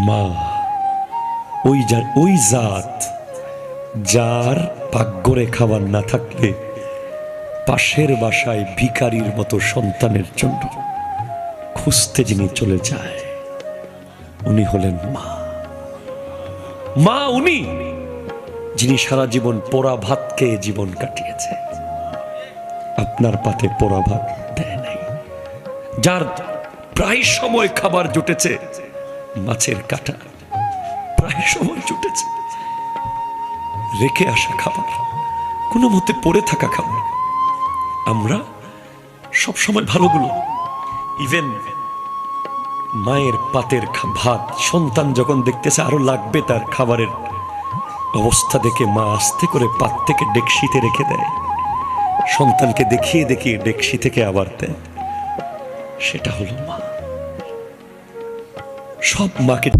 মা ওই জাত যার ভাগ্যরে খাবার না থাকলে পাশের বাসায় ভিখারির মতো সন্তানের জন্য খুঁজতে যিনি চলে যায়, উনি হলেন মা। মা উনি যিনি সারা জীবন পোড়া ভাত খেয়ে জীবন কাটিয়েছে, আপনার পাতে পোড়া ভাত দেয় নাই, যার প্রায় সময় খাবার জুটেছে মাছের কাঁটা, প্রায় সময় জুটেছে রেখে আসা খাবার, কোনো মতে পড়ে থাকা খাবার। আমরা সব সময় ভালোগুলো, ইভেন মায়ের পাতের ভাত সন্তান যখন দেখতেছে আরো লাগবে তার খাবারের অবস্থা দেখে মা আস্তে করে পাত থেকে ডেকসিতে রেখে দেয়, সন্তানকে দেখিয়ে দেখিয়ে ডেকসি থেকে আবার দেয়। সেটা হলো মা। সব মাকে